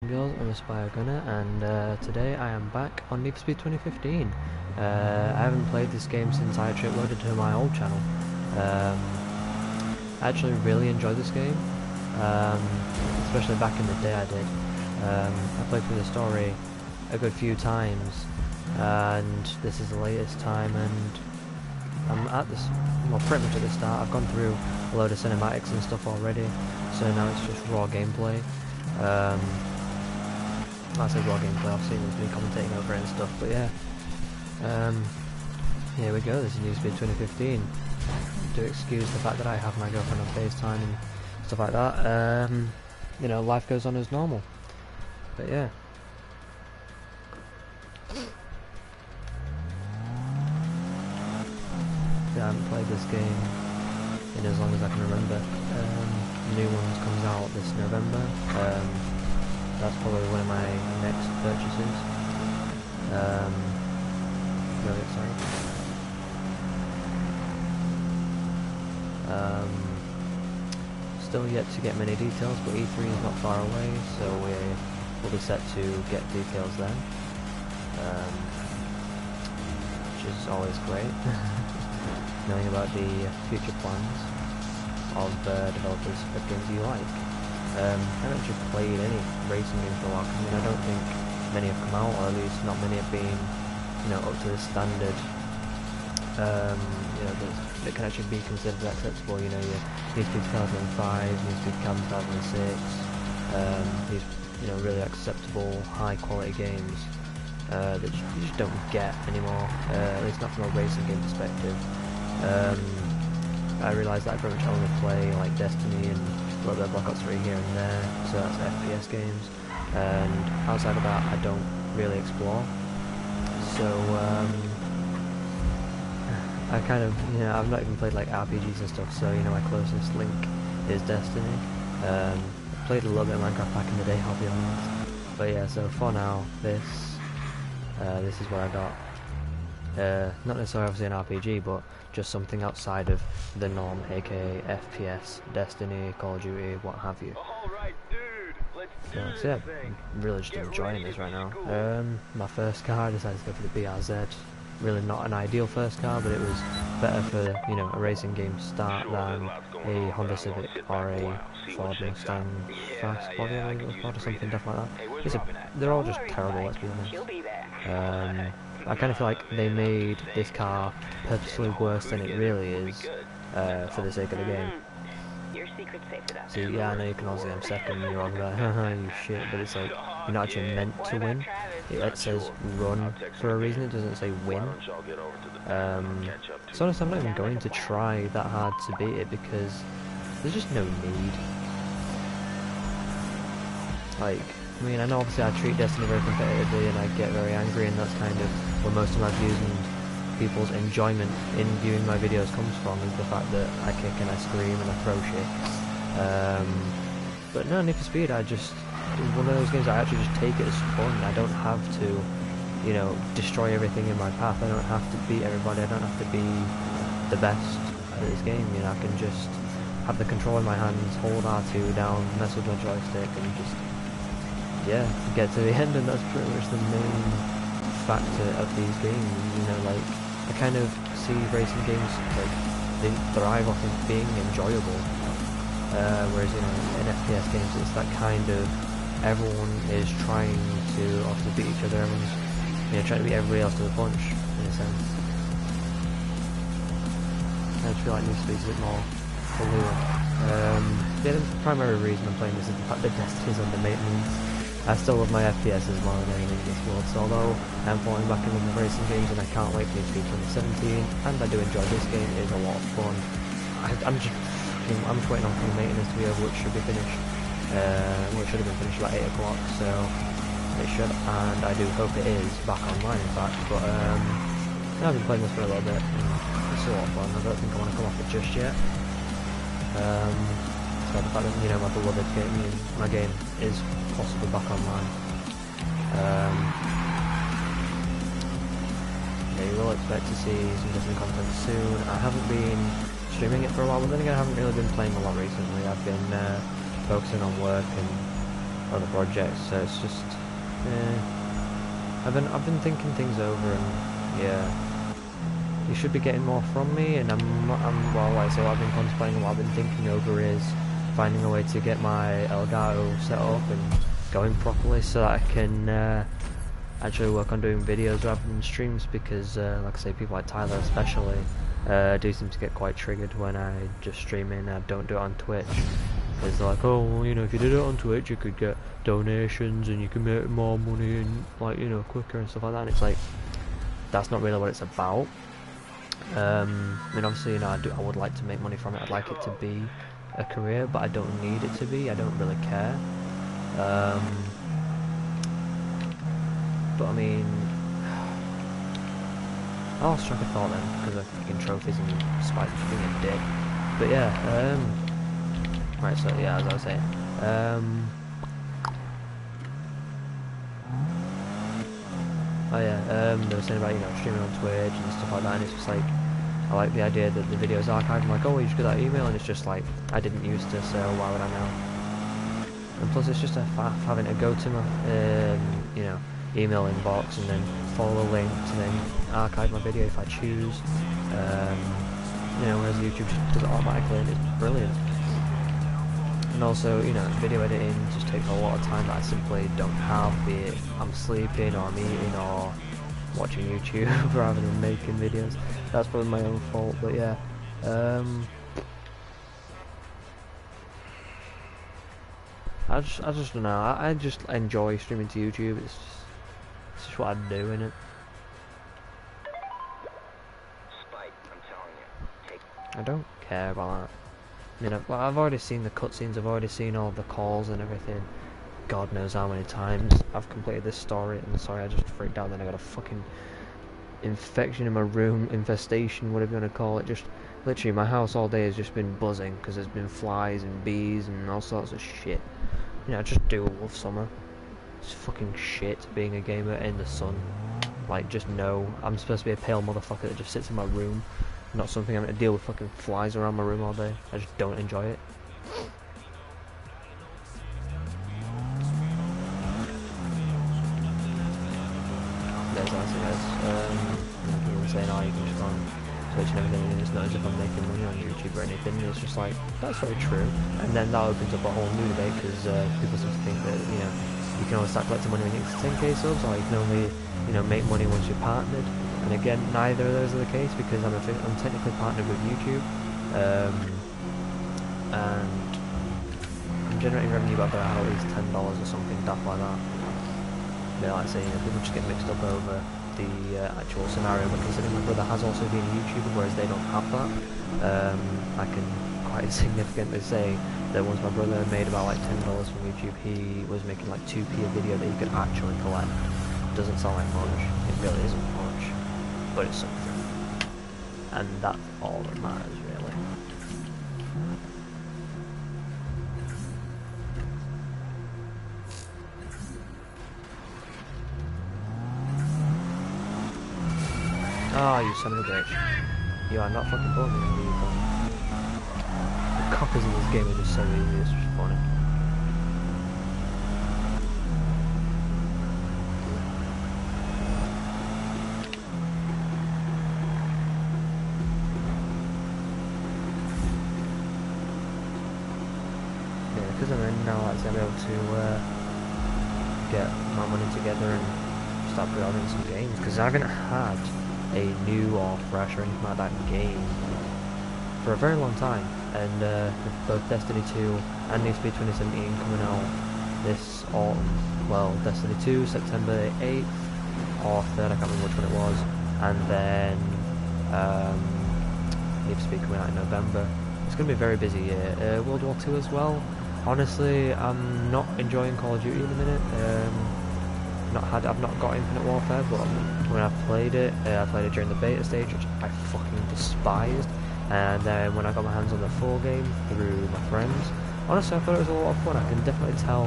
girls, I'm Aspire Gunner, and today I am back on Need for Speed 2015. I haven't played this game since I actually uploaded to my old channel. I actually really enjoyed this game, especially back in the day I did. I played through the story a good few times, and this is the latest time, and I'm at this, well, pretty much at the start. I've gone through a load of cinematics and stuff already, so now it's just raw gameplay. I say raw gameplay, obviously with me commentating over it and stuff, but yeah. Here we go, this is Need for Speed 2015. Do excuse the fact that I have my girlfriend on FaceTime and stuff like that. You know, life goes on as normal. But yeah. I haven't played this game in as long as I can remember. New one comes out this November. That's probably one of my next purchases. Really excited. Still yet to get many details, but E3 is not far away, so we'll be set to get details then. Which is always great. Knowing about the future plans of developers of games you like. I haven't actually played any racing games for a while. I mean, I don't think many have come out, or at least not many have been, you know, up to the standard. You know, that can actually be considered acceptable. You know, your Need for Speed 2005, Need for Speed Cam 2006. These, you know, really acceptable, high-quality games that you just don't get anymore. At least not from a racing game perspective. I realise that I pretty much only play like Destiny and a little bit of Black Ops 3 here and there, so that's FPS games, and outside of that I don't really explore. So I kind of, you know, I've not even played like RPGs and stuff, so you know, my closest link is Destiny. I played a little bit of Minecraft back in the day, I'll be honest. But yeah, so for now, this is what I got. Not necessarily obviously an RPG, but just something outside of the norm, aka FPS, Destiny, Call of Duty, what have you. So yeah, I'm really just enjoying this right now. My first car, I decided to go for the BRZ. Really not an ideal first car, but it was better for, you know, a racing game to start than a Honda Civic or a Ford Mustang Fast Body, I think it was called, or something different like that. They're all just terrible, let's be honest. I kind of feel like they made this car purposely worse than it really is, for the sake of the game. So yeah, I know you can all say I'm second and you're all like, haha, you shit, but it's like, you're not actually meant to win. It says run for a reason, it doesn't say win. So honestly, I'm not even going to try that hard to beat it because there's just no need. Like, I mean, I know obviously I treat Destiny very competitively and I get very angry, and that's kind of where most of my views and people's enjoyment in viewing my videos comes from, is the fact that I kick and I scream and I throw shit. But no, Need for Speed, it's one of those games I actually just take it as fun. I don't have to, you know, destroy everything in my path. I don't have to beat everybody. I don't have to be the best at this game. You know, I can just have the control in my hands, hold R2 down, mess with my joystick, and just, yeah, get to the end, and that's pretty much the main factor of these games. You know, like, I kind of see racing games, like, they thrive off of being enjoyable, whereas, you know, in FPS games it's that kind of, everyone is trying to obviously beat each other, everyone's, you know, trying to beat everybody else to the punch, in a sense. I just feel like Need for Speed is a bit more allure. The primary reason I'm playing this is the fact that Destiny's under maintenance. I still love my FPSs more than anything in this world, so although I'm falling back in love with racing games and I can't wait for Need for Speed 2017, and I do enjoy this game, it is a lot of fun. I'm just waiting on full maintenance to be over, which should be finished. Well, it should have been finished about 8 o'clock, so it should, and I do hope it is back online in fact, but I've been playing this for a little bit, and it's a lot of fun. I don't think I want to come off it just yet. So the fact that, you know, my beloved game, my game is possibly back online. Yeah, you will expect to see some different content soon. I haven't been streaming it for a while, but then again I haven't really been playing a lot recently. I've been focusing on work and other projects. So it's just, I've been thinking things over, and yeah, you should be getting more from me. And well, like, so what I've been contemplating, what I've been thinking over is finding a way to get my Elgato set up and going properly, so that I can actually work on doing videos rather than streams, because like I say, people like Tyler especially do seem to get quite triggered when I just stream in and don't do it on Twitch. It's like, oh, well, you know, if you did it on Twitch you could get donations and you can make more money and, like, you know, quicker and stuff like that, and it's like, that's not really what it's about. I mean, obviously, you know, I would like to make money from it. I'd like it to be a career, but I don't need it to be. I don't really care. But I mean, I lost track of thought then because of fucking trophies and Spike being a dick. But yeah, right. So yeah, as I was saying, oh yeah, they were saying about, you know, streaming on Twitch and stuff like that, and it's just like, I like the idea that the video's archived. I'm like, oh, you just got that email, and it's just like, I didn't used to, so why would I know? And plus, it's just a faff having to go to my, you know, email inbox and then follow the link to then archive my video if I choose. You know, whereas YouTube just does it automatically, and it's brilliant. And also, you know, video editing just takes a lot of time that I simply don't have, be it I'm sleeping or I'm eating or watching YouTube rather than making videos. That's probably my own fault, but yeah. I just don't know. I just enjoy streaming to YouTube. It's just what I do, innit? Spike, I'm telling you. I don't care about that. I mean, I've already seen the cutscenes. I've already seen all the calls and everything. God knows how many times I've completed this story. And sorry, I just freaked out. Then I got a fucking infection in my room, infestation, whatever you want to call it. Just literally, my house all day has just been buzzing because there's been flies and bees and all sorts of shit. You know, I just do love summer. It's fucking shit being a gamer in the sun. Like, just no, I'm supposed to be a pale motherfucker that just sits in my room, not something I'm going to deal with fucking flies around my room all day. I just don't enjoy it. There's that, guys. People were saying, oh, you can just go on Twitch and everything, and it's not as if I'm making money on YouTube or anything. And it's just like, that's very true. And then that opens up a whole new debate, because people seem to think that, you know, you can only start collecting money when you get to 10k subs, or you can only, you know, make money once you're partnered. And again, neither of those are the case, because I'm technically partnered with YouTube, and I'm generating revenue by about at least $10 or something, daft like that. But like I say, you know, people just get mixed up over the actual scenario, but considering my brother has also been a YouTuber, whereas they don't have that, I can quite significantly say that once my brother made about like $10 from YouTube, he was making like 2p a video that he could actually collect. Doesn't sound like much, it really isn't much, but it's something, and that's all that matters, really. Ah, you son of a bitch. You are not fucking born with me, the coppers in this game are just so easy, it's just funny. Because I'm in now, I'll be able to get my money together and start pre-ordering some games, because I haven't had a new or fresh or anything like that game for a very long time, and with both Destiny 2 and Need for Speed 2017 coming out this autumn, well, Destiny 2 September 8th or 3rd, I can't remember which one it was, and then Need for Speed coming out in November. It's going to be a very busy year. World War 2 as well. Honestly, I'm not enjoying Call of Duty in a minute. I've not got Infinite Warfare, but when I played it during the beta stage, which I fucking despised. And then when I got my hands on the full game through my friends, honestly, I thought it was a lot of fun. I can definitely tell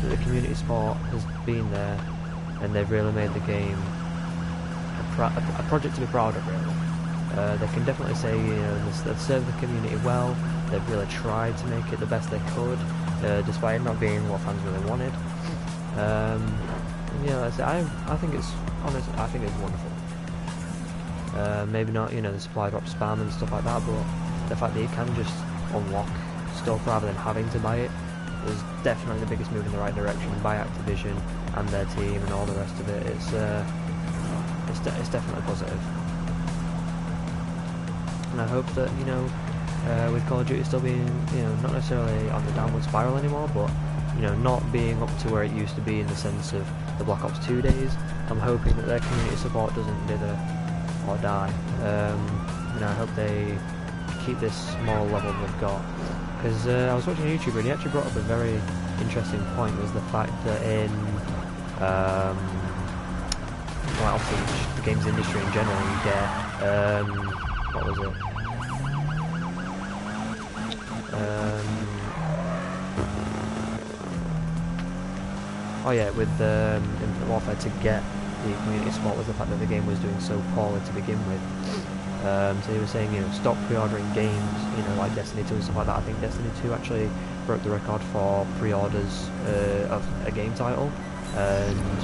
that the community support has been there, and they've really made the game a project to be proud of, really. They can definitely say, you know, they've served the community well. They've really tried to make it the best they could, despite it not being what fans really wanted. Yeah, like I say, I think it's honestly, I think it's wonderful. Maybe not, you know, the supply drop spam and stuff like that, but the fact that you can just unlock stuff rather than having to buy it was definitely the biggest move in the right direction by Activision and their team and all the rest of it. It's definitely positive. And I hope that, you know, with Call of Duty still being, you know, not necessarily on the downward spiral anymore, but, you know, not being up to where it used to be in the sense of the Black Ops 2 days, I'm hoping that their community support doesn't dither or die. You know, I hope they keep this small level they've got. Because I was watching a YouTuber and he actually brought up a very interesting point, was the fact that in, well, obviously the games industry in general, you get, what was it? Oh yeah, with Infinite Warfare, to get the community support was the fact that the game was doing so poorly to begin with. So he was saying, you know, stop pre-ordering games, you know, like Destiny 2 and stuff like that. I think Destiny 2 actually broke the record for pre-orders of a game title, and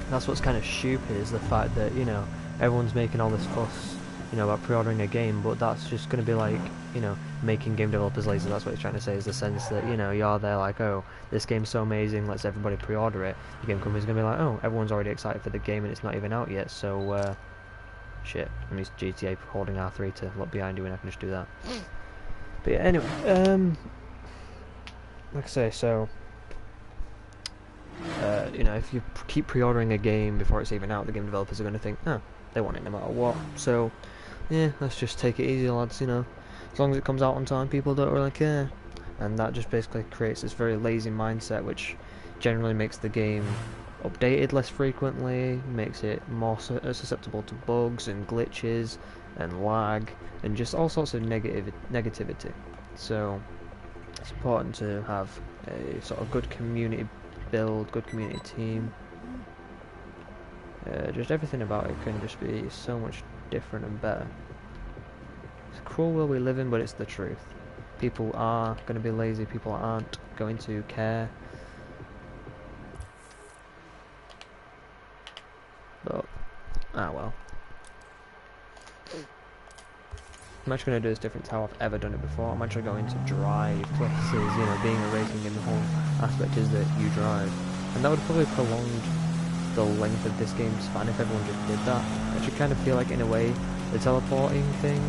that's what's kind of stupid, is the fact that, you know, everyone's making all this fuss, you know, about pre-ordering a game, but that's just going to be like, you know, making game developers lazy. That's what he's trying to say, is the sense that, you know, you're there like, oh, this game's so amazing, let's everybody pre-order it. The game company's going to be like, oh, everyone's already excited for the game and it's not even out yet, so, shit, I'm used to GTA holding R3 to look behind you and I can just do that. But yeah, anyway, like I say, so, you know, if you keep pre-ordering a game before it's even out, the game developers are going to think, oh, they want it no matter what. So, yeah, let's just take it easy, lads, you know. As long as it comes out on time, people don't really care. And that just basically creates this very lazy mindset, which generally makes the game updated less frequently, makes it more susceptible to bugs and glitches and lag and just all sorts of negativity. So it's important to have a sort of good community build, good community team. Just everything about it can just be so much different and better. It's a cruel world we live in, but it's the truth. People are going to be lazy, people aren't going to care. But, well. I'm actually going to do this different to how I've ever done it before. I'm actually going to drive places, you know, being a racing game, the whole aspect is that you drive. And that would probably prolong the length of this game's span if everyone just did that. I actually kind of feel like, in a way, the teleporting thing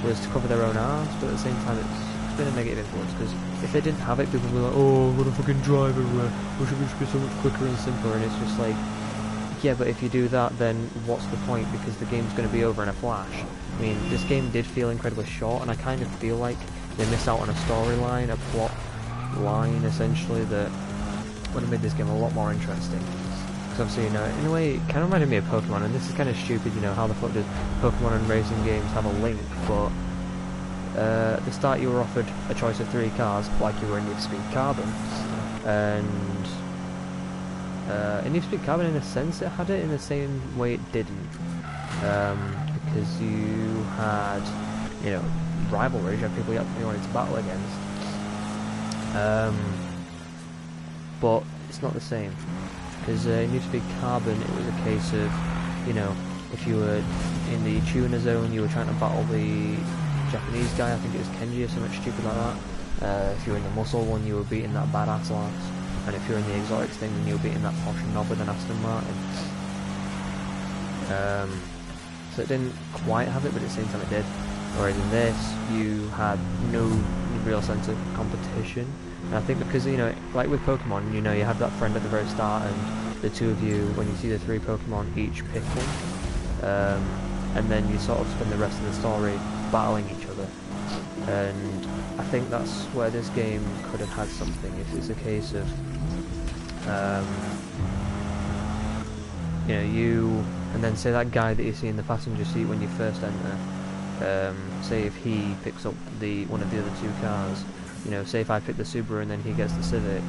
was to cover their own arse, but at the same time it's been a negative influence, because if they didn't have it, people would be like, oh, I'm gonna fucking drive everywhere, we should just be so much quicker and simpler, and it's just like, yeah, but if you do that, then what's the point, because the game's going to be over in a flash. I mean, this game did feel incredibly short, and I kind of feel like they missed out on a storyline, a plot line, essentially, that would have made this game a lot more interesting. Because obviously, you know, in a way, it kind of reminded me of Pokemon, and this is kind of stupid, you know, how the fuck does Pokemon and racing games have a link, but at the start you were offered a choice of 3 cars, like you were in Need for Speed Carbon, and in Need for Speed Carbon, in a sense, it had it, in the same way it didn't, because you had, you know, rivalries, you had people you wanted to battle against, but it's not the same, because in Need for Speed Carbon it was a case of, you know, if you were in the tuner zone, you were trying to battle the Japanese guy, I think it was Kenji or something stupid like that. If you were in the muscle one, you were beating that badass lass, and if you're in the exotics thing, then you were beating that posh knob with an Aston Martin. So it didn't quite have it, but at the same time it did. Whereas in this, you had no real sense of competition. And I think because, you know, like with Pokemon, you know, you have that friend at the very start, and the two of you, when you see the 3 Pokemon, each pick one. And then you sort of spend the rest of the story battling each other. And I think that's where this game could have had something, if it's a case of, you know, you, and then say that guy that you see in the passenger seat when you first enter, say if he picks up one of the other 2 cars, you know, say if I pick the Subaru and then he gets the Civic,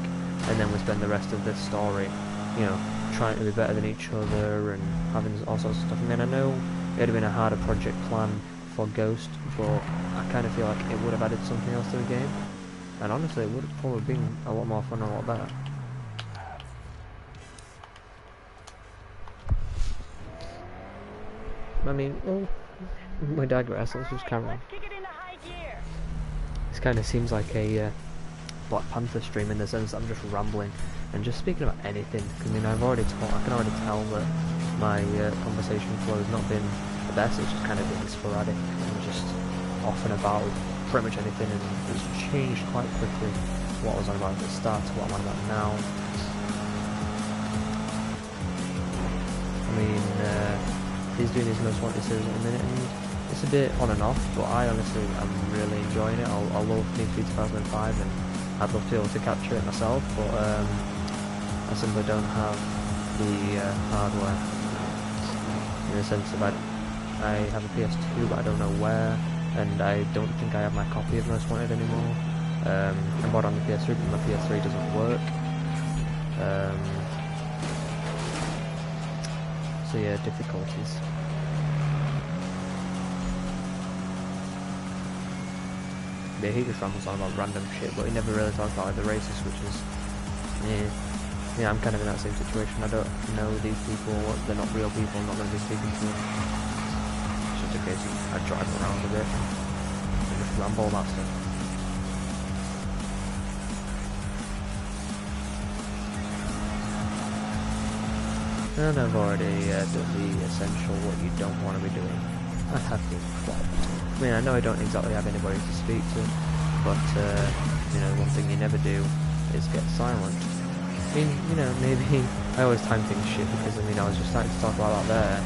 and then we spend the rest of this story, you know, trying to be better than each other and having all sorts of stuff. I mean, I know it would have been a harder project plan for Ghost, but I kind of feel like it would have added something else to the game. And honestly, it would have probably been a lot more fun and a lot better. I mean, well, we digress, let's just carry on. This kind of seems like a Black Panther stream in the sense that I'm just rambling and just speaking about anything. I mean, I can already tell that my conversation flow has not been the best. It's just kind of been sporadic and just off and about pretty much anything, and it's changed quite quickly what I was on about at the start to what I'm on about now. I mean, he's doing his most wanted series at the minute, and it's a bit on and off, but I honestly am really enjoying it. I love Need for Speed 2005, and I'd love to be able to capture it myself, but I simply don't have the hardware, in the sense that I have a PS2 but I don't know where, and I don't think I have my copy of Most Wanted anymore. I bought it on the PS3 but my PS3 doesn't work. So yeah, difficulties. Yeah, he just rambles on about random shit, but he never really talks about like, the races, which is, yeah, I'm kind of in that same situation. I don't know these people, they're not real people, I'm not going to be speaking to them. It's just a case of I drive around a bit and just ramble about stuff. And I've already done the essential what you don't want to be doing. I have been. I mean, I know I don't exactly have anybody to speak to, but, you know, one thing you never do is get silent. I mean, you know, maybe I always time things shit because, I mean, I was just starting to talk about that there,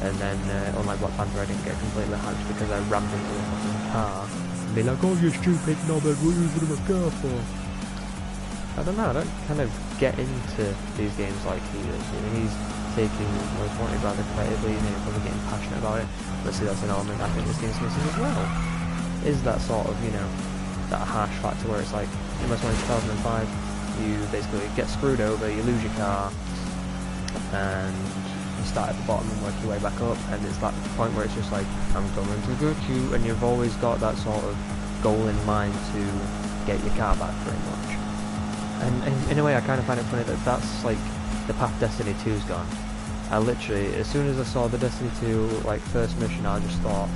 and then, unlike Black Panther, I didn't get completely hyped because I rammed into a fucking car and be like, oh, you stupid knobhead, what are you using my car for? I don't know, I don't kind of get into these games like he is. You know, he's taking Most Wanted rather creatively, and he's probably getting passionate about it. Let's see, that's an element I think this game's missing as well. Is that sort of, you know, that harsh factor where it's like, in Most Wanted 2005, you basically get screwed over, you lose your car, and you start at the bottom and work your way back up, and it's that point where it's just like, I'm coming to get you, and you've always got that sort of goal in mind to get your car back, pretty much. And in a way, I kind of find it funny that that's like the path Destiny 2's gone. I literally, as soon as I saw the Destiny 2 like first mission, I just thought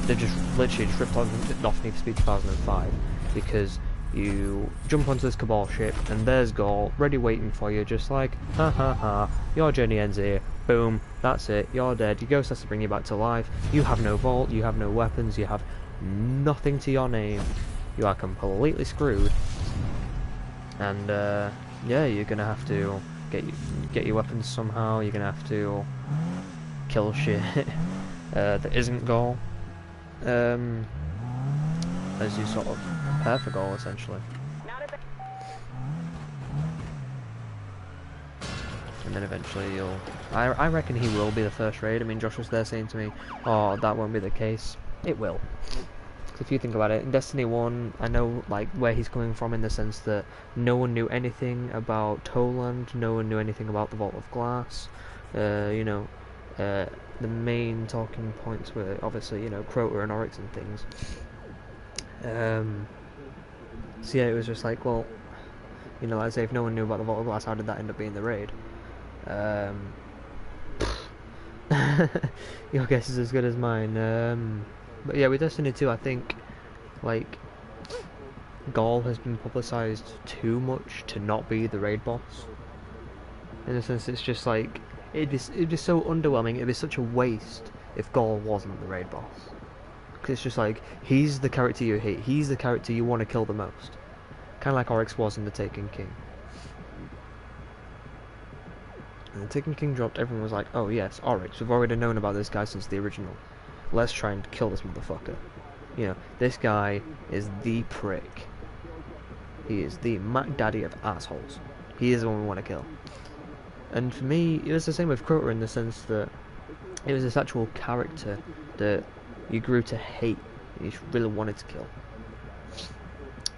they just literally just ripped off Need for Speed 2005, because you jump onto this Cabal ship and there's Gaul ready waiting for you, just like ha ha ha, your journey ends here. Boom, that's it. You're dead. Your ghost has to bring you back to life. You have no vault. You have no weapons. You have nothing to your name. You are completely screwed. And yeah, you're gonna have to get your weapons somehow. You're gonna have to kill shit that isn't Gaul, as you sort of prepare for Gaul, essentially. And then eventually you'll... I reckon he will be the first raid. I mean, Josh was there saying to me, oh, that won't be the case. It will. If you think about it, in Destiny 1, I know like where he's coming from, in the sense that no one knew anything about Toland, no one knew anything about the Vault of Glass. You know, the main talking points were obviously, you know, Crota and Oryx and things. So yeah, it was just like, well, you know, like I say, if no one knew about the Vault of Glass, how did that end up being the raid? Your guess is as good as mine. But yeah, with Destiny 2, I think, like, Gaul has been publicised too much to not be the raid boss. In a sense, it's just like, it'd be so underwhelming, it'd be such a waste if Gaul wasn't the raid boss. Because it's just like, he's the character you hate, he's the character you want to kill the most. Kind of like Oryx was in The Taken King. And The Taken King dropped, everyone was like, oh yes, Oryx, we've already known about this guy since the original. Let's try and kill this motherfucker. You know, this guy is the prick. He is the Mac Daddy of assholes. He is the one we want to kill. And for me, it was the same with Crota, in the sense that it was this actual character that you grew to hate, and you really wanted to kill.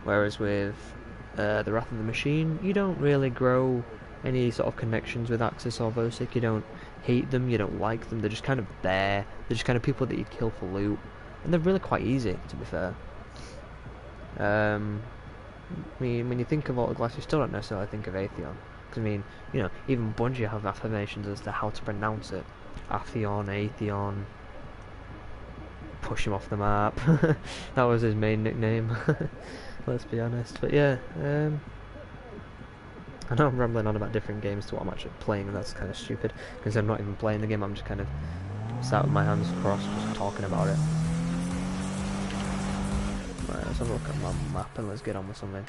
Whereas with the Wrath of the Machine, you don't really grow any sort of connections with Axis or Vosik. You don't hate them, you don't like them, they're just kind of there. They're just kind of people that you kill for loot. And they're really quite easy, to be fair. I mean, when you think of Autoglass, you still don't necessarily think of Atheon. Because, I mean, you know, even Bungie have affirmations as to how to pronounce it. Atheon, Atheon, push him off the map. That was his main nickname, let's be honest. But yeah, I know I'm rambling on about different games to what I'm actually playing, and that's kind of stupid, because I'm not even playing the game, I'm just kind of sat with my hands crossed, just talking about it. Right, let's have a look at my map and let's get on with something.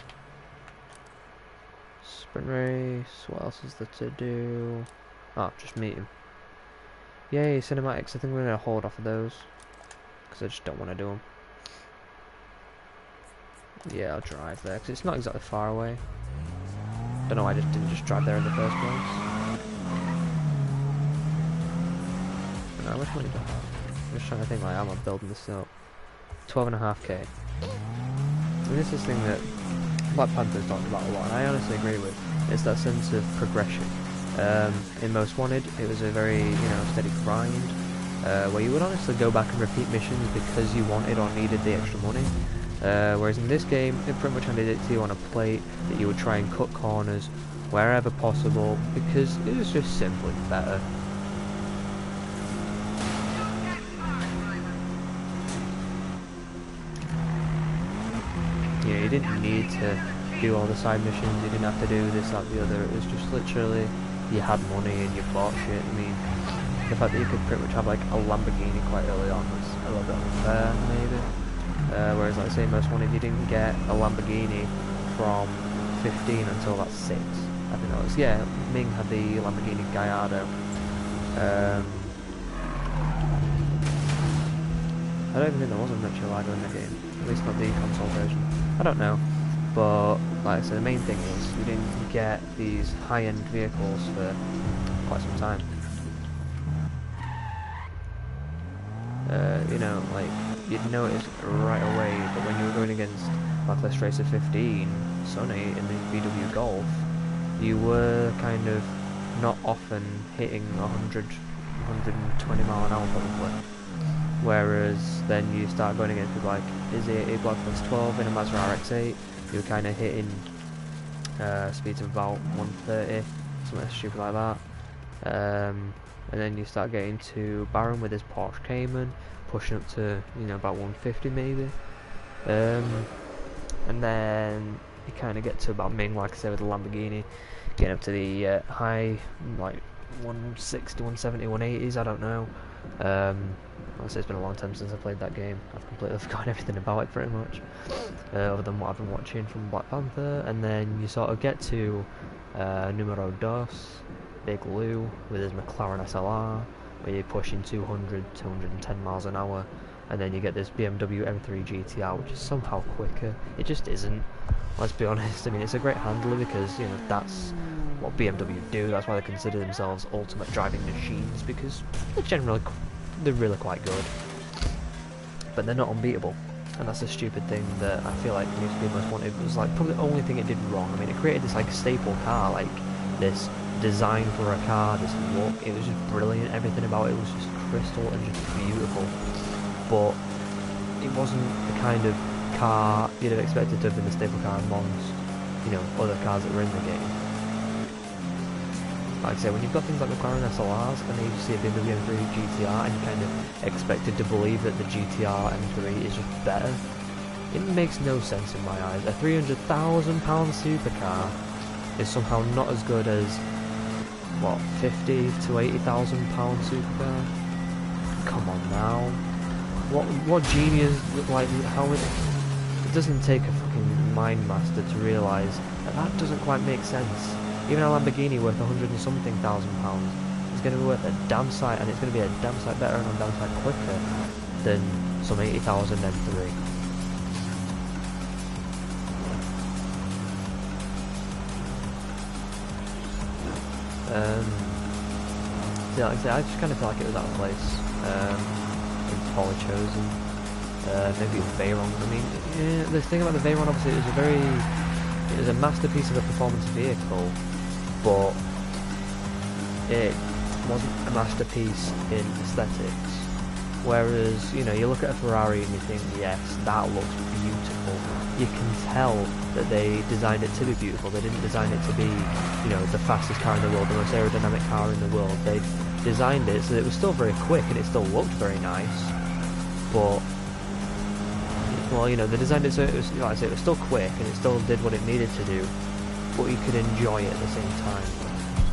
Sprint race, what else is there to do? Oh, just meet him. Yay, cinematics, I think we're going to hold off of those, because I just don't want to do them. Yeah, I'll drive there, because it's not exactly far away. Don't know why I just didn't just drive there in the first place. How much money do I have? I'm just trying to think like how I'm building this up. 12.5k. And this is the thing that Black Panther's talked about a lot, and I honestly agree with. It's that sense of progression. In Most Wanted, it was a very, steady grind, where you would honestly go back and repeat missions because you wanted or needed the extra money. Whereas in this game, it pretty much handed it to you on a plate, that you would try and cut corners wherever possible, because it was just simply better. Yeah, you didn't need to do all the side missions, you didn't have to do this, that, the other. It was just literally, you had money and you bought shit. I mean, the fact that you could pretty much have like a Lamborghini quite early on was a little bit unfair, maybe. Whereas, like I say, Most Wanted, you didn't get a Lamborghini from 15 until about 6. I think that was, yeah, Ming had the Lamborghini Gallardo. I don't even think there was a Murcielago in the game, at least not the console version. I don't know, but like I said, the main thing is you didn't get these high-end vehicles for quite some time. Like, you'd notice right away that when you were going against Backlash Racer 15, Sonny in the VW Golf, you were kind of not often hitting 100, 120 mile an hour probably. Whereas then you start going against people like Izzy a Blacklist 12 in a Mazda RX-8, you were kind of hitting speeds of about 130, something stupid like that. And then you start getting to Baron with his Porsche Cayman, pushing up to, about 150 maybe. And then you kind of get to about Ming, like I said, with the Lamborghini, getting up to the high, like 160, 170, 180s, I don't know. Honestly, it's been a long time since I played that game. I've completely forgotten everything about it pretty much, other than what I've been watching from Black Panther. And then you sort of get to Numero Dos, Big Lou with his McLaren SLR, where you're pushing 200, 210 miles an hour, and then you get this BMW M3 GTR, which is somehow quicker. It just isn't. Let's be honest. I mean, it's a great handler because that's what BMW do. That's why they consider themselves ultimate driving machines, because they're really quite good, but they're not unbeatable. And that's a stupid thing that I feel like Need for Speed Most Wanted was like probably the only thing it did wrong. I mean, it created this like staple car, like this design for a car, this look. It was just brilliant. Everything about it was just crystal and just beautiful. But it wasn't the kind of car you'd have expected to have been the staple car amongst, other cars that were in the game. Like I say, when you've got things like McLaren SLRs and then you see a BMW M3 GTR and you're kind of expected to believe that the GTR M3 is just better, it makes no sense in my eyes. A £300,000 supercar is somehow not as good as, what, £50,000 to £80,000 supercar? Come on now. What genius, like, how it doesn't take a fucking mind master to realise that doesn't quite make sense. Even a Lamborghini worth 100 and something thousand pounds is going to be worth a damn sight, and it's going to be a damn sight better and a damn sight quicker than some 80,000 M3. Yeah, like I say, I just kind of feel like it was out of place. It's poorly chosen. Maybe Veyron. I mean, the thing about the Veyron, obviously, it was a masterpiece of a performance vehicle, but it wasn't a masterpiece in aesthetics. Whereas, you look at a Ferrari and you think, yes, that looks beautiful, you can tell that they designed it to be beautiful. They didn't design it to be, you know, the fastest car in the world, the most aerodynamic car in the world. They designed it so that it was still very quick and it still looked very nice, but, well, you know, they designed it so it was, like I say, it was still quick and it still did what it needed to do, but you could enjoy it at the same time.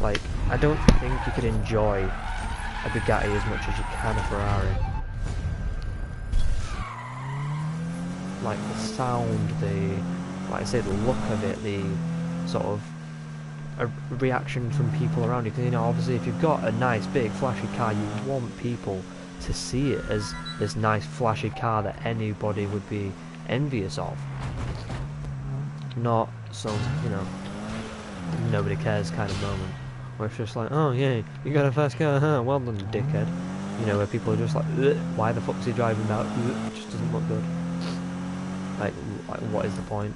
Like, I don't think you could enjoy a Bugatti as much as you can a Ferrari. Like the sound, like I say, the look of it, the sort of a reaction from people around you. Because, you know, obviously if you've got a nice big flashy car, you want people to see it as this nice flashy car that anybody would be envious of. Not some, you know, nobody cares kind of moment. Where it's just like, oh yeah, you got a fast car, huh? Well done, dickhead. You know, where people are just like, why the fuck's he driving that? It just doesn't look good. Like, what is the point?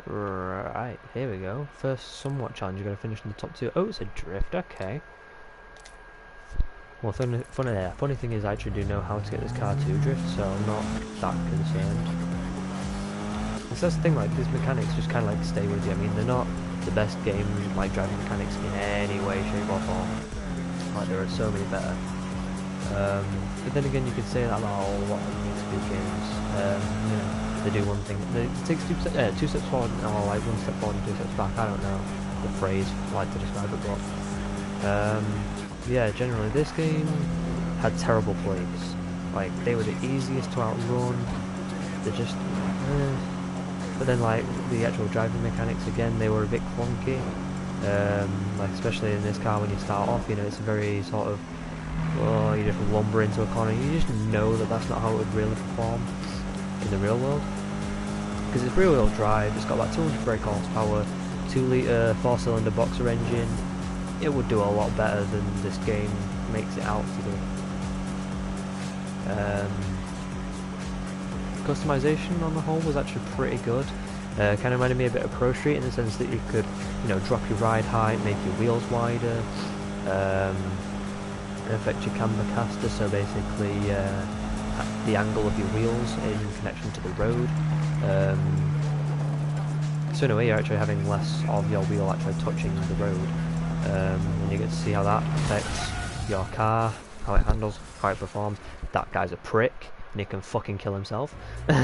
Right, here we go. First somewhat challenge, you're going to finish in the top 2. Oh, it's a drift, okay. Well, funny thing is I actually do know how to get this car to drift, so I'm not that concerned. It's that's the thing, like, these mechanics just kind of like stay with you. I mean, they're not the best game, like, driving mechanics in any way, shape or form. Like, there are so many better. But then again, you could say that about a lot of Need for Speed games. You know, they do one thing, it takes two steps forward, or like 1 step forward and 2 steps back. I don't know the phrase I like to describe it, but yeah, generally this game had terrible plays. Like, they were the easiest to outrun. They're just, but then, like, the actual driving mechanics, again, they were a bit clunky. Like, especially in this car when you start off, you know, it's a very sort of, oh, you just lumber into a corner. You just know that that's not how it would really perform in the real world. Because it's rear-wheel drive, it's got about 200 brake horsepower, 2-litre 4-cylinder boxer engine. It would do a lot better than this game makes it out to do. Customization on the whole was actually pretty good. Kind of reminded me a bit of Pro Street in the sense that you could, you know, drop your ride height, make your wheels wider, affect your camber caster, so basically the angle of your wheels in connection to the road. So in a way you're actually having less of your wheel actually touching the road. And you get to see how that affects your car, how it handles, how it performs. That guy's a prick, and he can fucking kill himself. So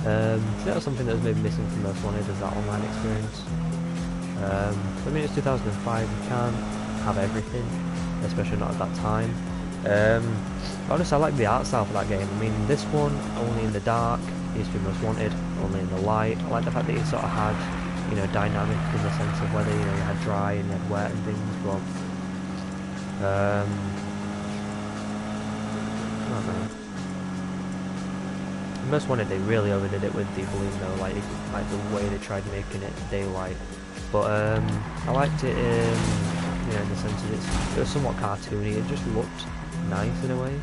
that was something that was maybe missing from Most Wanted, is that online experience. I mean, it's 2005, you can't have everything, especially not at that time. Honestly, I like the art style for that game. I mean, this one, only in the dark, used to be Most Wanted, only in the light. I like the fact that it sort of had, you know, dynamic in the sense of whether, you know, you had dry and you had wet and things, but I don't know. Most Wanted, they really overdid it with the balloon though, like the way they tried making it daylight. But I liked it in, you know, in the sense that it was somewhat cartoony. It just looked nice in a way.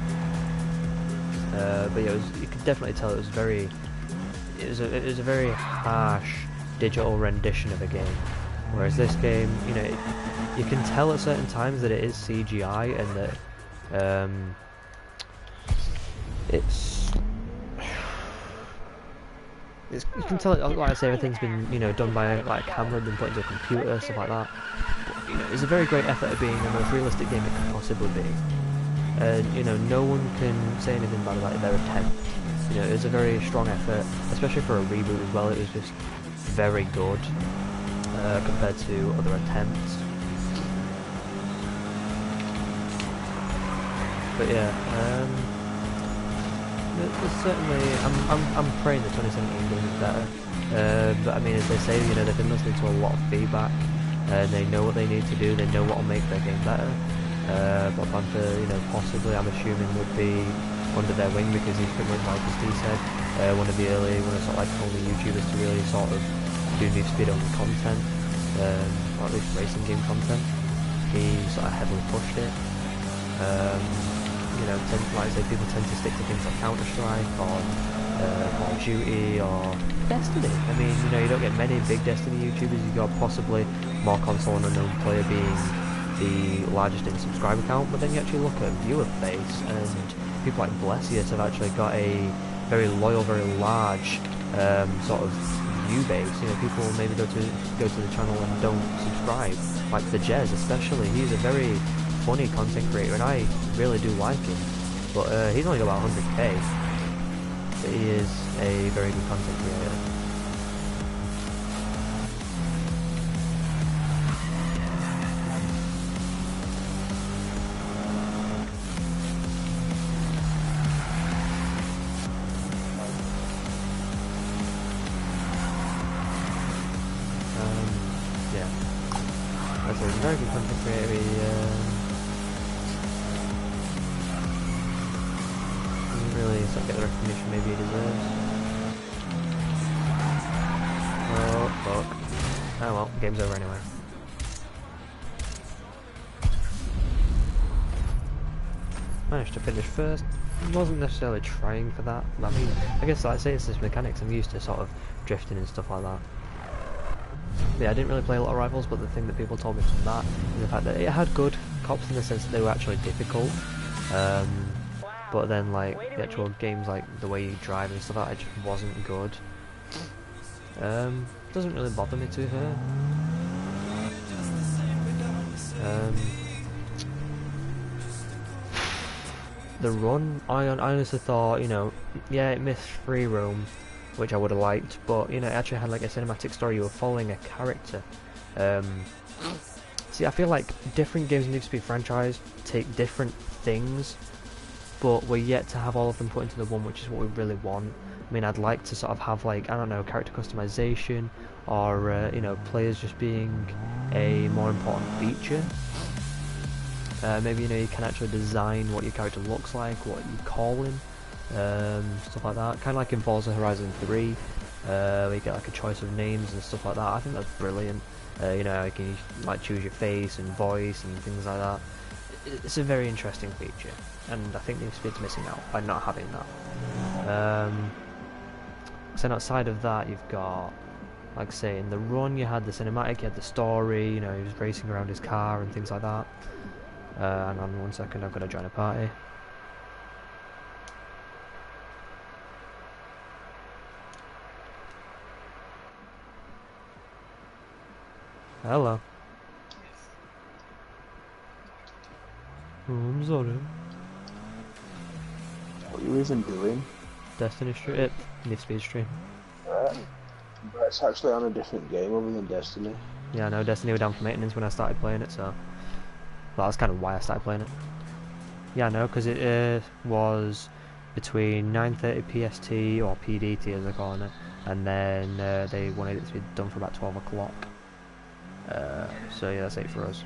But yeah, you could definitely tell it was it was a very harsh digital rendition of a game. Whereas this game, you know, you can tell at certain times that it is CGI and that you can tell, like I say, everything's been, you know, done by like a camera, been put into a computer, stuff like that. But, you know, it's a very great effort at being the most realistic game it can possibly be. And, you know, no one can say anything bad about their attempt. You know, it was a very strong effort, especially for a reboot as well. It was just very good compared to other attempts. But yeah, there's certainly, I'm praying that 2017 game is better. But I mean, as they say, you know, they've been listening to a lot of feedback. They know what they need to do. They know what will make their game better. Black Panther, you know, possibly, I'm assuming, would be under their wing, because he's pretty much, like as Steve said, one of the sort of like only YouTubers to really sort of do Need for Speed only content, or at least racing game content. He sort of heavily pushed it. you know, like I say, people tend to stick to things like Counter-Strike or Call of Duty or Destiny. I mean, you know, you don't get many big Destiny YouTubers. You got possibly more console and unknown player being the largest in subscriber count, but then you actually look at viewer base, and people like Blessius have actually got a very loyal, very large sort of view base. You know, people maybe go to the channel and don't subscribe, like the Jez especially. He's a very funny content creator, and I really do like him. But he's only got about 100k. But he is a very good content creator. Yeah, that's a very good content creator. He doesn't really sort of get the recognition maybe he deserves. Oh, fuck. Oh well, game's over anyway. Managed to finish first. Wasn't necessarily trying for that. I mean, I guess like I say, it's just mechanics. I'm used to sort of drifting and stuff like that. Yeah, I didn't really play a lot of Rivals, but the thing that people told me from that is the fact that it had good cops in the sense that they were actually difficult. But then like the actual games, like the way you drive and stuff like that, it just wasn't good. Doesn't really bother me too here. The run, I honestly thought, you know, yeah, it missed free roam, which I would have liked, but you know, it actually had like a cinematic story. You were following a character. See, I feel like different games in Need for Speed franchise take different things, but we're yet to have all of them put into the one, which is what we really want. I mean, I'd like to sort of have like, I don't know, character customization, or you know, players just being a more important feature. Maybe, you know, you can actually design what your character looks like, what you call him, stuff like that. Kind of like in Forza Horizon 3, where you get like a choice of names and stuff like that. I think that's brilliant. You know, you can like choose your face and voice and things like that. It's a very interesting feature, and I think Need for Speed's missing out by not having that. So outside of that, you've got, like I say, in the run you had the cinematic, you had the story, you know, he was racing around his car and things like that. Hang on 1 second, I've got to join a party. Hello. Oh, I'm sorry. What are you even doing? Destiny stream, Need for Speed stream. But it's actually on a different game other than Destiny. Yeah, I know, Destiny were down for maintenance when I started playing it, so... Well, that's kind of why I started playing it. Yeah, I know, because it was between 9:30 PST, or PDT as they're calling it, and then they wanted it to be done for about 12 o'clock. So yeah, that's 8 for us.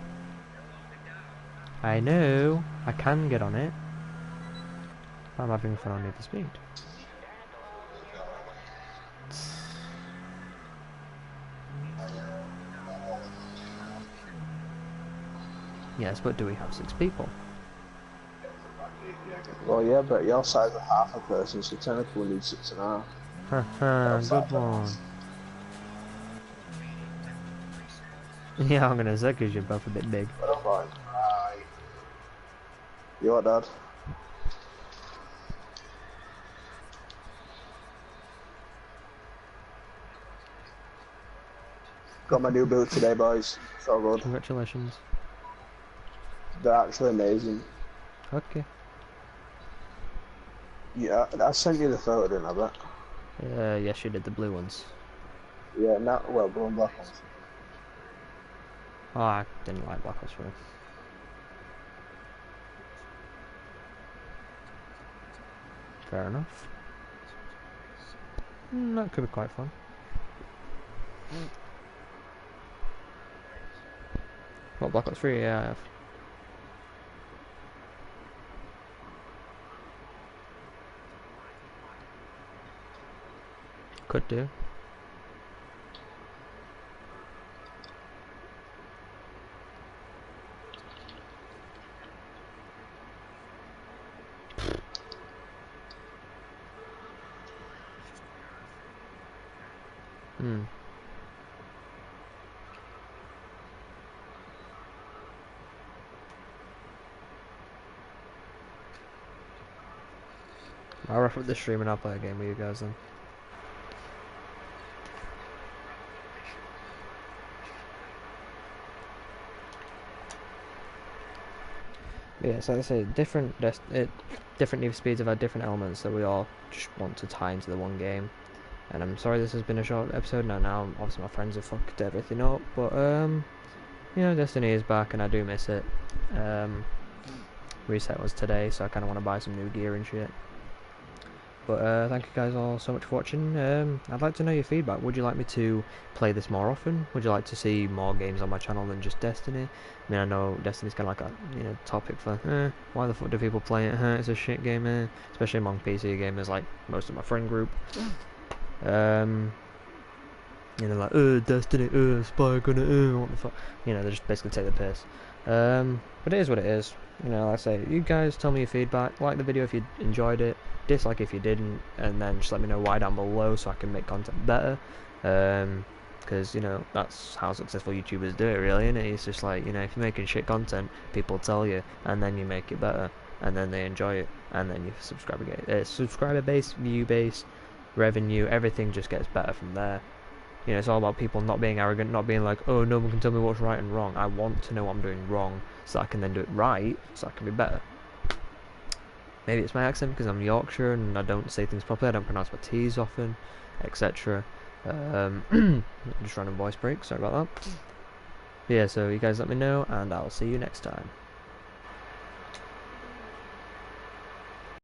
I know, I can get on it. I'm having fun on Need for Speed. Yes, but do we have 6 people? Well, yeah, but your size of half a person, so technically we need 6.5. Haha, good one. Yeah, I'm gonna say because you're both a bit big. Fine. You what, Dad? Got my new boot today, boys. So good. Congratulations. They're actually amazing. Okay. Yeah, I sent you the photo, didn't I, bet? Yes, you did the blue ones. Yeah, not well, blue and black ones. Oh, I didn't like Black Ops 3. Fair enough. That could be quite fun. What, Black Ops 3? Yeah, I have. Could do. I'll wrap up the stream and I'll play a game with you guys then. But yeah, so like I say, different Need for Speeds have had different elements that we all just want to tie into the one game. And I'm sorry this has been a short episode. Now obviously my friends have fucked everything up, but you know, Destiny is back and I do miss it. Reset was today, so I kind of want to buy some new gear and shit. But thank you guys all so much for watching. I'd like to know your feedback. Would you like me to play this more often? Would you like to see more games on my channel than just Destiny? I mean, I know Destiny's kind of like a topic for why the fuck do people play it? It's a shit game, especially among PC gamers, like most of my friend group. You know, like Destiny, Spy Gunner, what the fuck? You know, they just basically take the piss. But it is what it is. You know, like I say, you guys tell me your feedback. Like the video if you enjoyed it, dislike if you didn't, and then just let me know why down below so I can make content better. Because, you know, that's how successful YouTubers do it, really, isn't it? It's just like, you know, if you're making shit content, people tell you, and then you make it better, and then they enjoy it, and then your subscriber base, view base, revenue, everything just gets better from there. You know, it's all about people not being arrogant, not being like, oh, no one can tell me what's right and wrong. I want to know what I'm doing wrong, so I can then do it right, so I can be better. Maybe it's my accent because I'm Yorkshire and I don't say things properly, I don't pronounce my T's often, etc. Just random voice break, sorry about that. Yeah, so you guys let me know, and I'll see you next time.